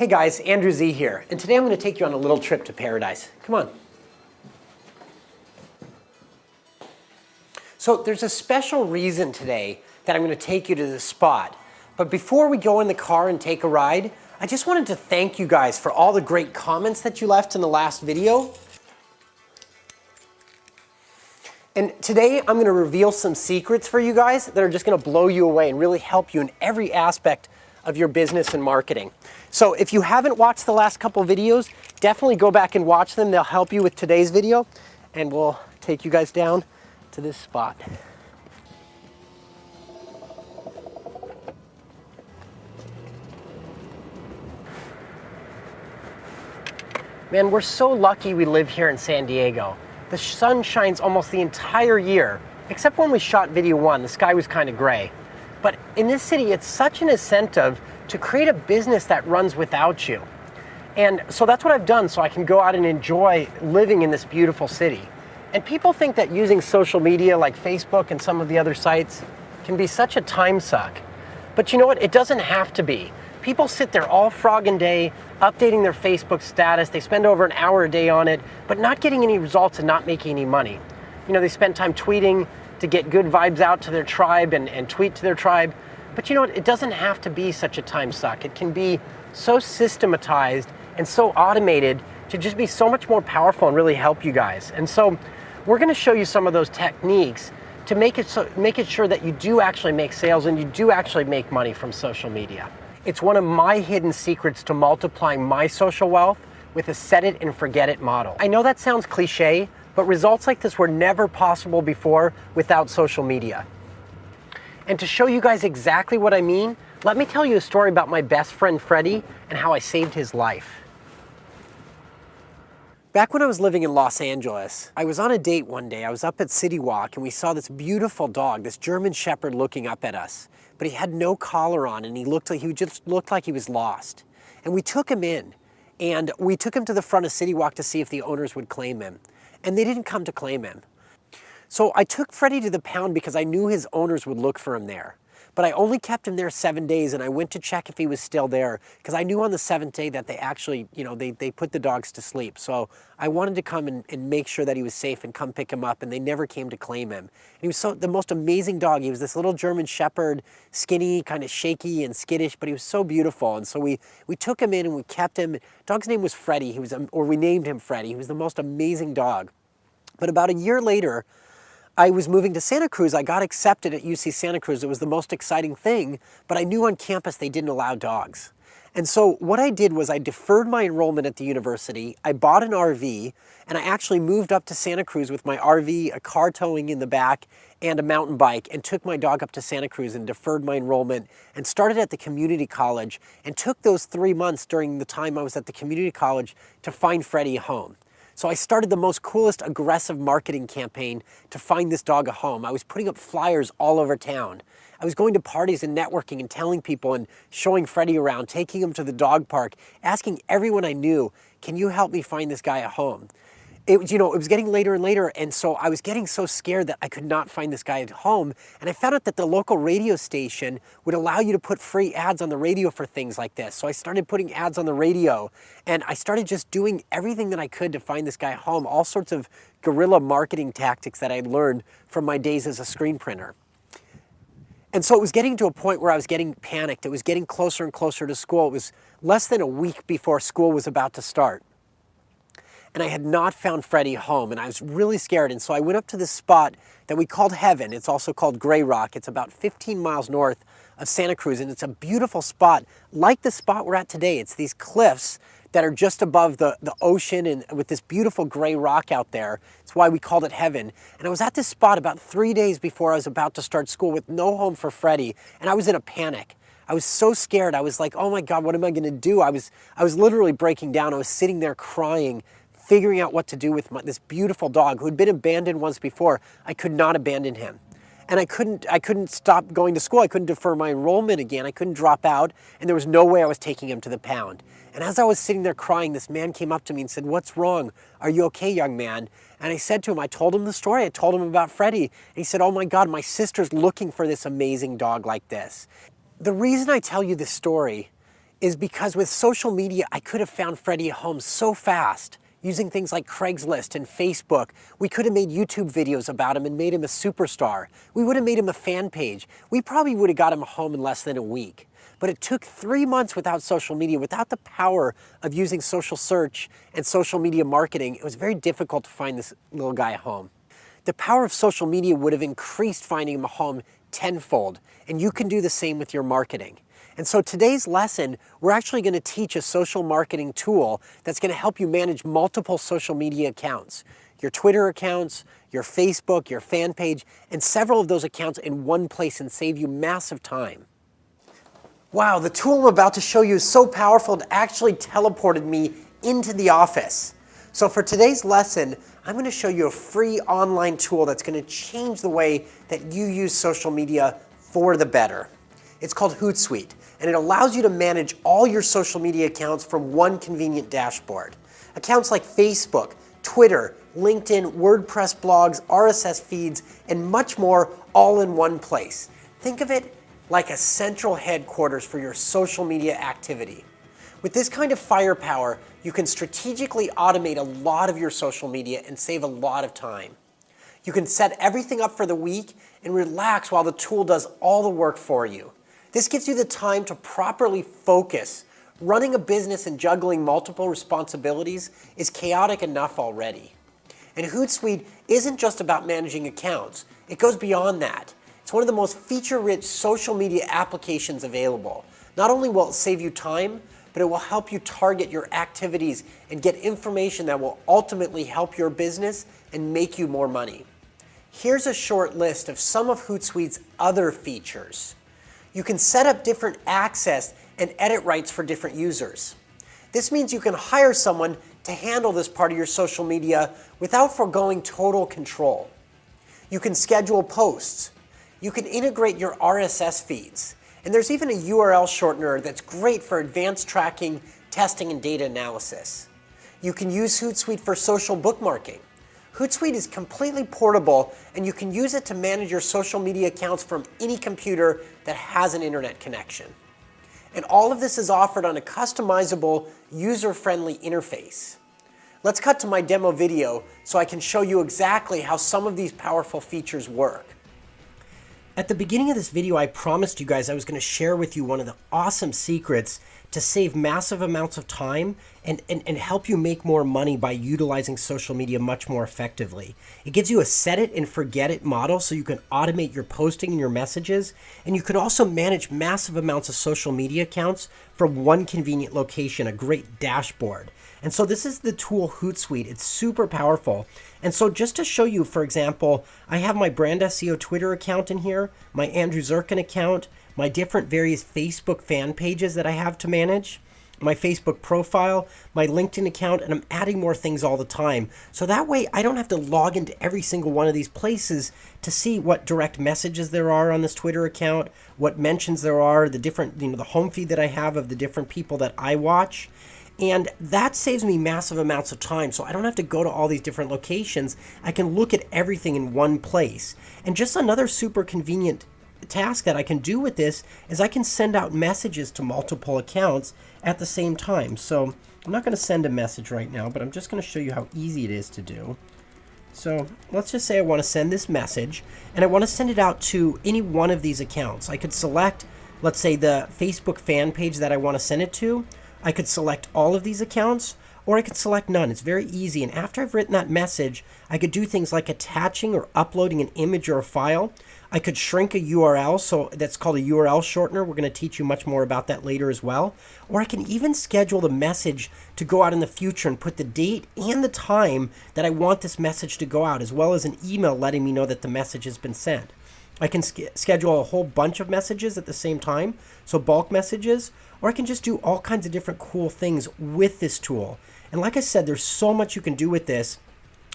Hey guys, Andrew Z here, and today I'm going to take you on a little trip to paradise. Come on. So there's a special reason today that I'm going to take you to this spot. But before we go in the car and take a ride, I just wanted to thank you guys for all the great comments that you left in the last video. And today I'm going to reveal some secrets for you guys that are just going to blow you away and really help you in every aspect of your business and marketing. So if you haven't watched the last couple videos, definitely go back and watch them. They'll help you with today's video, and we'll take you guys down to this spot. Man, we're so lucky we live here in San Diego. The sun shines almost the entire year, except when we shot video one, the sky was kind of gray. But in this city, it's such an incentive to create a business that runs without you. And so that's what I've done, so I can go out and enjoy living in this beautiful city. And people think that using social media like Facebook and some of the other sites can be such a time suck. But you know what? It doesn't have to be. People sit there all frogging day, updating their Facebook status. They spend over an hour a day on it, but not getting any results and not making any money. You know, they spend time tweeting to get good vibes out to their tribe and tweet to their tribe. But you know what? It doesn't have to be such a time suck. It can be so systematized and so automated to just be so much more powerful and really help you guys. And so we're going to show you some of those techniques to make it sure that you do actually make sales and you do actually make money from social media. It's one of my hidden secrets to multiplying my social wealth with a set it and forget it model. I know that sounds cliche, but results like this were never possible before without social media. And to show you guys exactly what I mean, let me tell you a story about my best friend Freddie and how I saved his life. Back when I was living in Los Angeles, I was on a date one day. I was up at City Walk and we saw this beautiful dog, this German Shepherd, looking up at us. But he had no collar on and he just looked like he was lost. And we took him in and we took him to the front of City Walk to see if the owners would claim him. And they didn't come to claim him. So I took Freddie to the pound because I knew his owners would look for him there. But I only kept him there 7 days, and I went to check if he was still there because I knew on the 7th day that they actually, they put the dogs to sleep. So I wanted to come and make sure that he was safe and come pick him up, and they never came to claim him. And he was the most amazing dog. He was this little German Shepherd, skinny, kind of shaky and skittish, but he was so beautiful. And so we took him in and we kept him. Dog's name was Freddie. We named him Freddie. He was the most amazing dog. But about a year later, I was moving to Santa Cruz. I got accepted at UC Santa Cruz. It was the most exciting thing, but I knew on campus they didn't allow dogs. And so what I did was I deferred my enrollment at the university. I bought an RV, and I actually moved up to Santa Cruz with my RV, a car towing in the back, and a mountain bike, and took my dog up to Santa Cruz and deferred my enrollment and started at the community college and took those 3 months during the time I was at the community college to find Freddie a home. So I started the most coolest aggressive marketing campaign to find this dog a home. I was putting up flyers all over town. I was going to parties and networking and telling people and showing Freddie around, taking him to the dog park, asking everyone I knew, can you help me find this guy a home? It was getting later and later, and so I was getting so scared that I could not find this guy at home. And I found out that the local radio station would allow you to put free ads on the radio for things like this. So I started putting ads on the radio, and I started just doing everything that I could to find this guy home, all sorts of guerrilla marketing tactics that I'd learned from my days as a screen printer. And so it was getting to a point where I was getting panicked. It was getting closer and closer to school. It was less than a week before school was about to start. And I had not found Freddie home, and I was really scared. And so I went up to this spot that we called Heaven. It's also called Grey Rock. It's about 15 miles north of Santa Cruz, and it's a beautiful spot, like the spot we're at today. It's these cliffs that are just above the ocean and with this beautiful gray rock out there. It's why we called it Heaven. And I was at this spot about 3 days before I was about to start school with no home for Freddie, and I was in a panic. I was so scared. I was like, oh my God, what am I gonna do? I was literally breaking down. I was sitting there crying, figuring out what to do with this beautiful dog who had been abandoned once before. I could not abandon him. And I couldn't stop going to school. I couldn't defer my enrollment again. I couldn't drop out, and there was no way I was taking him to the pound. And as I was sitting there crying, this man came up to me and said, what's wrong? Are you okay, young man? And I said to him, I told him the story. I told him about Freddie. And he said, oh my God, my sister's looking for this amazing dog like this. The reason I tell you this story is because with social media, I could have found Freddie a home so fast. Using things like Craigslist and Facebook, we could have made YouTube videos about him and made him a superstar. We would have made him a fan page. We probably would have got him a home in less than a week. But it took 3 months without social media, without the power of using social search and social media marketing. It was very difficult to find this little guy a home. The power of social media would have increased finding him a home tenfold, and you can do the same with your marketing. And so today's lesson, we're actually going to teach a social marketing tool that's going to help you manage multiple social media accounts. Your Twitter accounts, your Facebook, your fan page, and several of those accounts in one place and save you massive time. Wow, the tool I'm about to show you is so powerful it actually teleported me into the office. So for today's lesson, I'm going to show you a free online tool that's going to change the way that you use social media for the better. It's called Hootsuite, and it allows you to manage all your social media accounts from one convenient dashboard. Accounts like Facebook, Twitter, LinkedIn, WordPress blogs, RSS feeds, and much more all in one place. Think of it like a central headquarters for your social media activity. With this kind of firepower, you can strategically automate a lot of your social media and save a lot of time. You can set everything up for the week and relax while the tool does all the work for you. This gives you the time to properly focus. Running a business and juggling multiple responsibilities is chaotic enough already. And Hootsuite isn't just about managing accounts. It goes beyond that. It's one of the most feature-rich social media applications available. Not only will it save you time, but it will help you target your activities and get information that will ultimately help your business and make you more money. Here's a short list of some of Hootsuite's other features. You can set up different access and edit rights for different users. This means you can hire someone to handle this part of your social media without foregoing total control. You can schedule posts. You can integrate your RSS feeds. And there's even a URL shortener that's great for advanced tracking, testing, and data analysis. You can use Hootsuite for social bookmarking. Hootsuite is completely portable, and you can use it to manage your social media accounts from any computer that has an internet connection. And all of this is offered on a customizable, user-friendly interface. Let's cut to my demo video so I can show you exactly how some of these powerful features work. At the beginning of this video, I promised you guys I was going to share with you one of the awesome secrets to save massive amounts of time and help you make more money by utilizing social media much more effectively. It gives you a set it and forget it model so you can automate your posting and your messages, and you can also manage massive amounts of social media accounts from one convenient location, a great dashboard. And so this is the tool Hootsuite. It's super powerful. And so just to show you, for example, I have my Brand SEO Twitter account in here, my Andrew Zirkin account, my different various Facebook fan pages that I have to manage, my Facebook profile, my LinkedIn account, and I'm adding more things all the time. So that way I don't have to log into every single one of these places to see what direct messages there are on this Twitter account, what mentions there are, the different, the home feed that I have of the different people that I watch. And that saves me massive amounts of time. So I don't have to go to all these different locations. I can look at everything in one place. And just another super convenient task that I can do with this is I can send out messages to multiple accounts at the same time. So I'm not going to send a message right now, but I'm just going to show you how easy it is to do. So let's just say I want to send this message, and I want to send it out to any one of these accounts. I could select, let's say, the Facebook fan page that I want to send it to. I could select all of these accounts, or I could select none. It's very easy. And after I've written that message, I could do things like attaching or uploading an image or a file. I could shrink a URL, so that's called a URL shortener. We're going to teach you much more about that later as well. Or I can even schedule the message to go out in the future and put the date and the time that I want this message to go out, as well as an email letting me know that the message has been sent. I can schedule a whole bunch of messages at the same time, so bulk messages, or I can just do all kinds of different cool things with this tool. And like I said, there's so much you can do with this.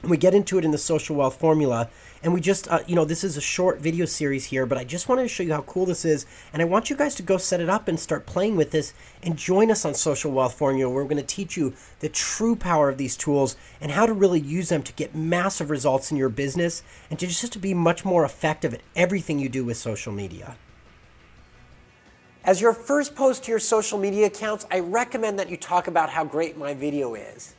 We get into it in the Social Wealth Formula, and we just, this is a short video series here, but I just wanted to show you how cool this is, and I want you guys to go set it up and start playing with this and join us on Social Wealth Formula, where we're going to teach you the true power of these tools and how to really use them to get massive results in your business and to just to be much more effective at everything you do with social media. As your first post to your social media accounts, I recommend that you talk about how great my video is.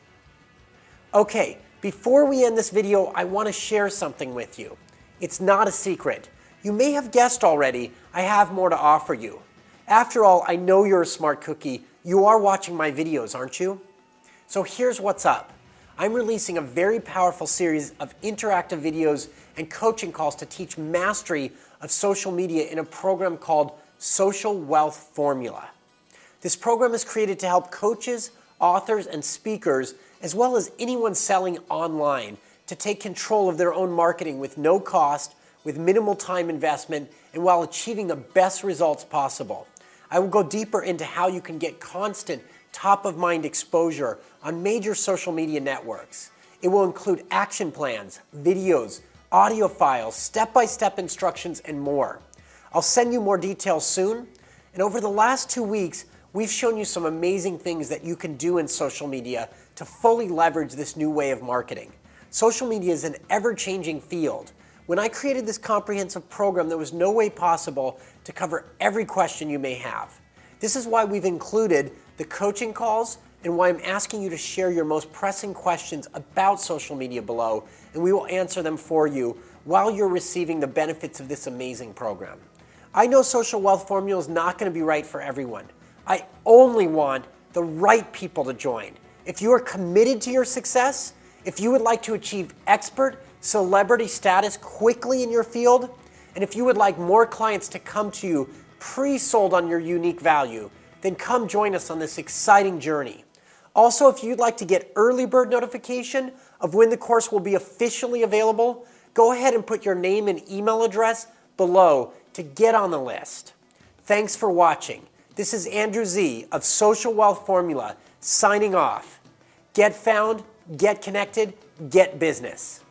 Okay, before we end this video, I want to share something with you. It's not a secret. You may have guessed already, I have more to offer you. After all, I know you're a smart cookie. You are watching my videos, aren't you? So here's what's up. I'm releasing a very powerful series of interactive videos and coaching calls to teach mastery of social media in a program called Social Wealth Formula. This program is created to help coaches, authors, and speakers, as well as anyone selling online, to take control of their own marketing with no cost, with minimal time investment, and while achieving the best results possible. I will go deeper into how you can get constant, top-of-mind exposure on major social media networks. It will include action plans, videos, audio files, step-by-step instructions, and more. I'll send you more details soon. And over the last 2 weeks, we've shown you some amazing things that you can do in social media to fully leverage this new way of marketing. Social media is an ever-changing field. When I created this comprehensive program, there was no way possible to cover every question you may have. This is why we've included the coaching calls and why I'm asking you to share your most pressing questions about social media below, and we will answer them for you while you're receiving the benefits of this amazing program. I know Social Wealth Formula is not going to be right for everyone. I only want the right people to join. If you are committed to your success, if you would like to achieve expert, celebrity status quickly in your field, and if you would like more clients to come to you pre-sold on your unique value, then come join us on this exciting journey. Also, if you'd like to get early bird notification of when the course will be officially available, go ahead and put your name and email address below to get on the list. Thanks for watching. This is Andrew Z of Social Wealth Formula signing off. Get found, get connected, get business.